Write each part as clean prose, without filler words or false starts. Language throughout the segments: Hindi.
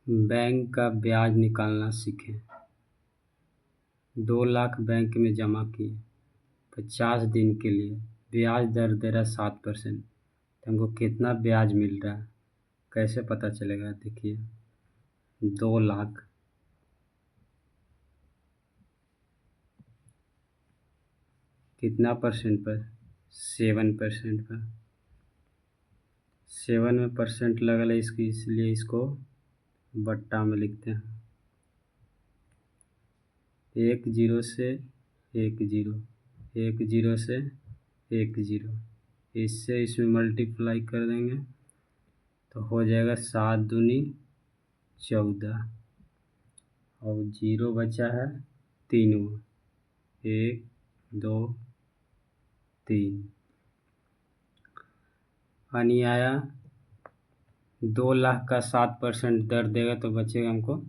बैंक का ब्याज निकालना सीखें। 2 लाख बैंक में जमा किए 50 दिन के लिए, ब्याज दर दे रहा 7%। तो हमको कितना ब्याज मिल रहा है कैसे पता चलेगा? देखिए 2 लाख कितना परसेंट पर? 7% पर। 7 में परसेंट लगल है इसकी, इसलिए इसको बट्टा में लिखते हैं। 1 0 से 1 0, 1 0 से 1 0, इससे इसमें मल्टीप्लाई कर देंगे तो हो जाएगा 7 दूनी 14 और 0 बचा है 3, 1 2 3 यानी आया 2 लाख का 7% दर देगा तो बचेगा हमको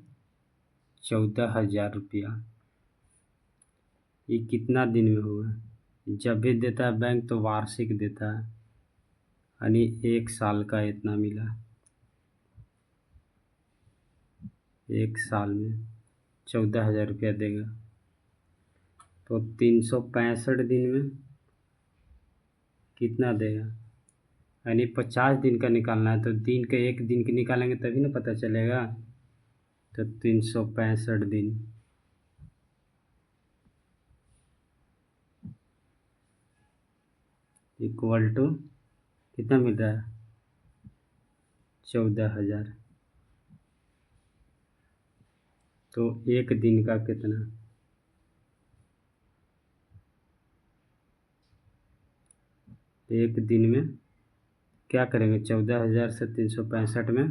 14,000 रुपया। ये कितना दिन में होगा? जब भी देता है बैंक तो वार्षिक देता है, यानी 1 साल का इतना मिला। 1 साल में 14,000 रुपया देगा तो 365 दिन में कितना देगा? यानी 50 दिन का निकालना है तो दिन के 1 दिन की निकालेंगे तभी ना पता चलेगा। तो 365 दिन इक्वल टू कितना मिल रहा है? 14,000। तो 1 दिन का कितना? 1 दिन में क्या करेंगे? 14,000 से 365 में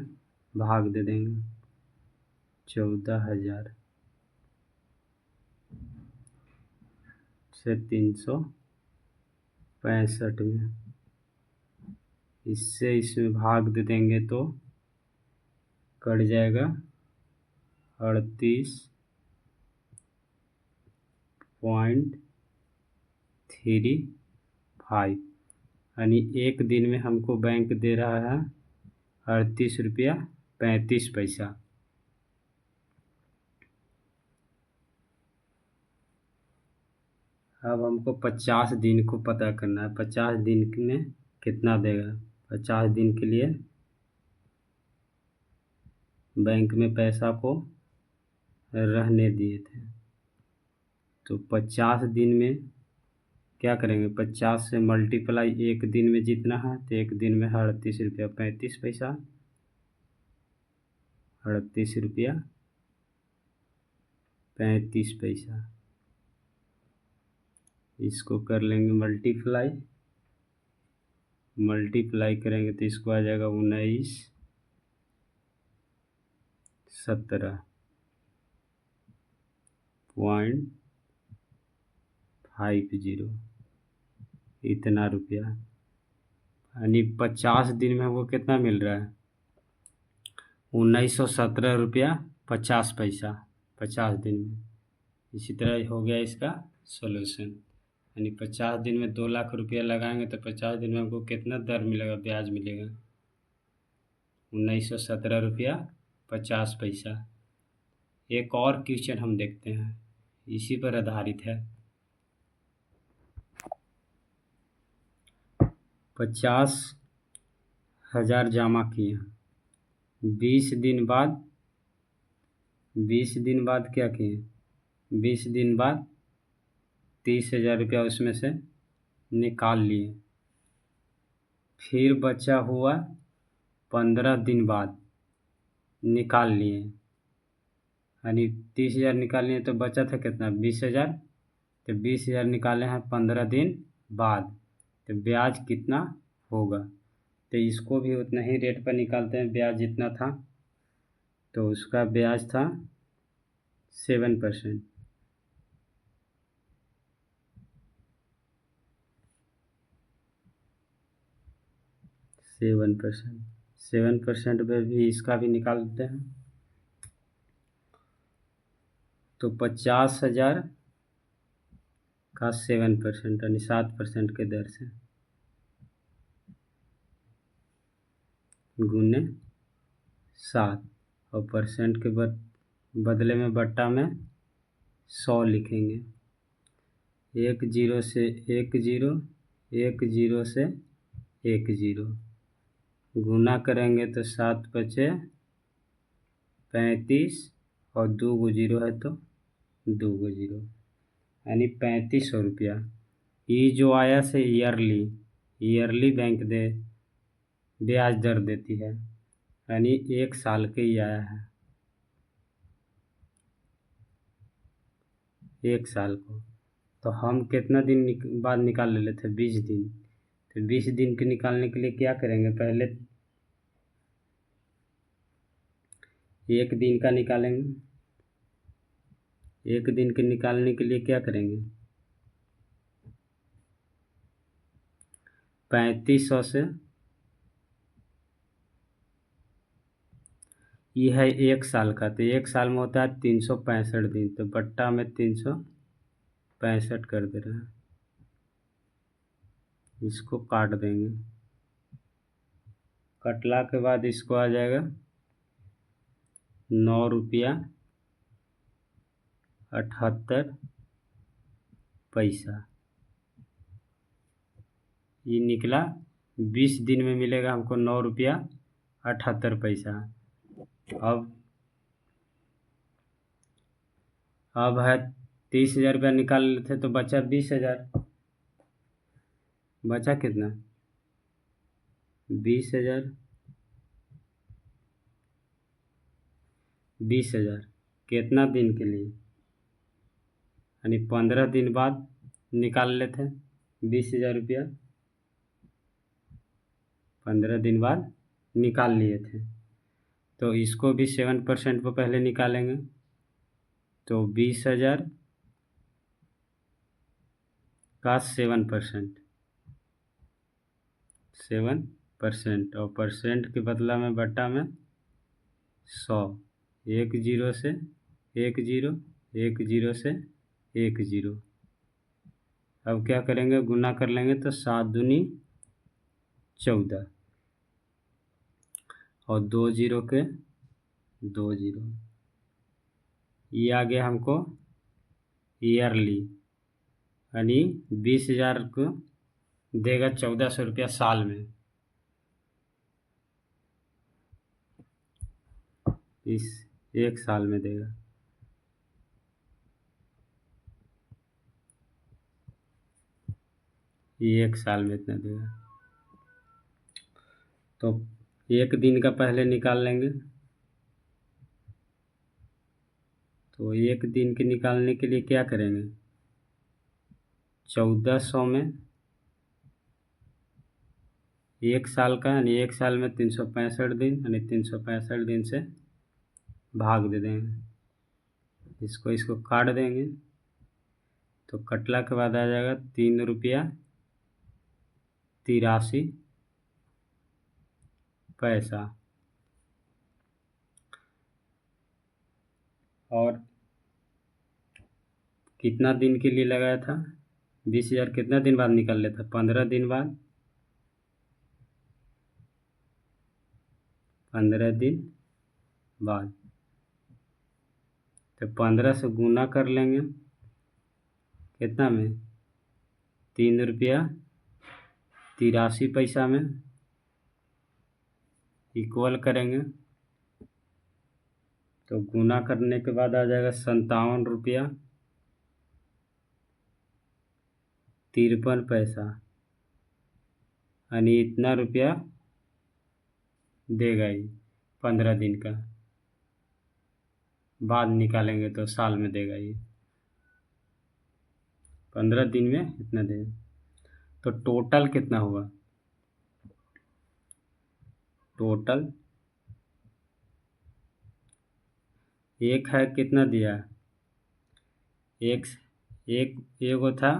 भाग दे देंगे। 14,000 से 365 में, इससे इसमें भाग दे देंगे तो कट जाएगा 38.35, यानी 1 दिन में हमको बैंक दे रहा है 38 रुपया 35 पैसा। अब हमको 50 दिन को पता करना है। 50 दिन में कितना देगा? 50 दिन के लिए बैंक में पैसा को रहने दिए थे तो 50 दिन में क्या करेंगे? 50 से मल्टीप्लाई 1 दिन में जितना है तो 1 दिन में 38 रुपया 35 पैसा। 38 रुपया 35 पैसा, इसको कर लेंगे मल्टीप्लाई करेंगे तो इसको आ जाएगा 1917.50 इतना रुपया। यानी 50 दिन में हमको कितना मिल रहा है? 1917 रुपया 50 पैसा 50 दिन में। इसी तरह हो गया इसका सॉल्यूशन। यानी 50 दिन में 2 लाख रुपया लगाएंगे तो 50 दिन में हमको कितना दर मिलेगा? ब्याज मिलेगा 1917 रुपया 50 पैसा। एक और क्वेश्चन हम देखते हैं, इसी पर आधारित है। 50,000 जमा किए, 20 दिन बाद क्या किए? 20 दिन बाद 30,000 रुपया उसमें से निकाल लिए। फिर बचा हुआ 15 दिन बाद निकाल लिए, यानी 30,000 निकाल लिए तो बचा था कितना? 20,000। तो 20,000 निकाले हैं 15 दिन बाद, तो ब्याज कितना होगा? तो इसको भी उतना ही रेट पर निकालते हैं, ब्याज जितना था। तो उसका ब्याज था 7%। 7% पे भी इसका भी निकाल देते हैं। तो 50,000 का 7% यानी 7% के दर से गुने 7, और परसेंट के बदले में बट्टा में 100 लिखेंगे। 1 0 से 1 0, 1 0 से 1 0, गुना करेंगे तो 7 बचे 35 और 2 0 है तो 2 0, यानी 3500 रुपया। ये जो आया से ईयरली बैंक ब्याज दर देती है, यानी 1 साल के ही आया है, 1 साल को। तो हम कितना दिन बाद निकाल ले थे? 20 दिन। तो 20 दिन के निकालने के लिए क्या करेंगे? पहले 1 दिन का निकालेंगे। 1 दिन के निकालने के लिए क्या करेंगे? 3500 से, ये है 1 साल का, तो 1 साल में होता है 365 दिन, तो बट्टा में 365 कर दे रहे हैं। इसको काट देंगे, कटला के बाद इसको आ जाएगा 9 रुपया 78 पैसा। ये निकला 20 दिन में मिलेगा हमको 9 रुपया 78 पैसा। अब है 30,000 रुपया निकाल लेते तो बचा 20,000। बचा कितना? 20,000। 20,000 कितना दिन के लिए? यानी 15 दिन बाद निकाल लेते 20,000 रुपया। 15 दिन बाद निकाल लिए थे, तो इसको भी 7% पर पहले निकालेंगे, तो 20,000 का 7%, 7%, और परसेंट के बदला में बट्टा में 100। 1 0 से 1 0, 1 0 से 1 0। अब क्या करेंगे? गुना कर लेंगे तो 7 दूनी 14 और 2 0 के 2 0। ये आ गया हमको ईयरली, यानी 20,000 को देगा 1400 रुपया साल में। इस 1 साल में देगा। ये 1 साल में इतना देगा। तो 1 दिन का पहले निकाल लेंगे, तो 1 दिन के निकालने के लिए क्या करेंगे? 1400 में 1 साल का, यानी 1 साल में 365 दिन, यानी 365 दिन से भाग दे देंगे। इसको काट देंगे, तो कटला के बाद आ जाएगा 3 रुपया 83 पैसा। और कितना दिन के लिए लगाया था? 20,000 कितना दिन बाद निकाल लेता? 15 दिन बाद। 15 दिन बाद, तो 15 से गुना कर लेंगे कितना में? 3 रुपया 83 पैसा में, इक्वल करेंगे तो गुना करने के बाद आ जाएगा 57 रुपया 53 पैसा, यानी इतना रुपया देगा ही। 15 दिन का बाद निकालेंगे तो साल में देगा ये। 15 दिन में इतना देगा, तो टोटल कितना हुआ? टोटल एक है, कितना दिया? एक एगो था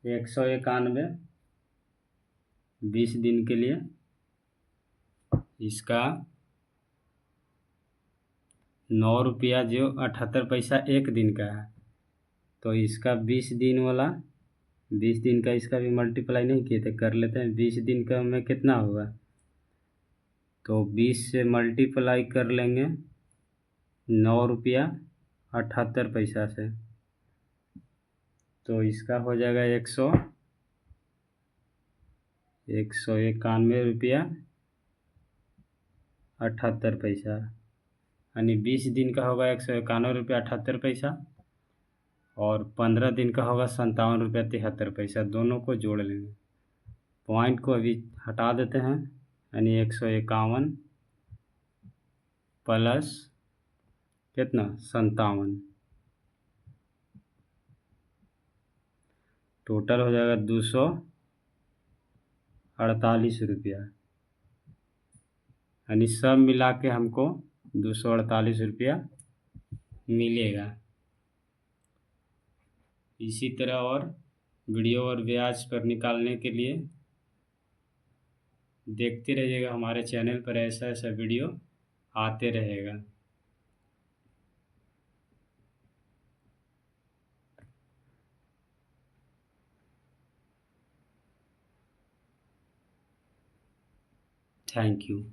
191 20 दिन के लिए, इसका 9 रुपया जो 78 पैसा 1 दिन का है, तो इसका 20 दिन वाला, 20 दिन का इसका भी मल्टीप्लाई नहीं किए थे, कर लेते हैं। 20 दिन का में कितना होगा? तो 20 से मल्टीप्लाई कर लेंगे 9 रुपया 78 पैसा से, तो इसका हो जाएगा 191 रुपया 78 पैसा, यानी 20 दिन का होगा 191 रुपया 78 पैसा, और 15 दिन का होगा 57 रुपया 73 पैसा। दोनों को जोड़ लेंगे, पॉइंट को अभी हटा देते हैं, यानी 151 प्लस कितना 57, टोटल हो जाएगा 248 रुपया, यानी सब मिला के हमको 248 रुपया मिलेगा। इसी तरह और वीडियो और ब्याज पर निकालने के लिए देखते रहिएगा, हमारे चैनल पर ऐसा ऐसा वीडियो आते रहेगा। Thank you.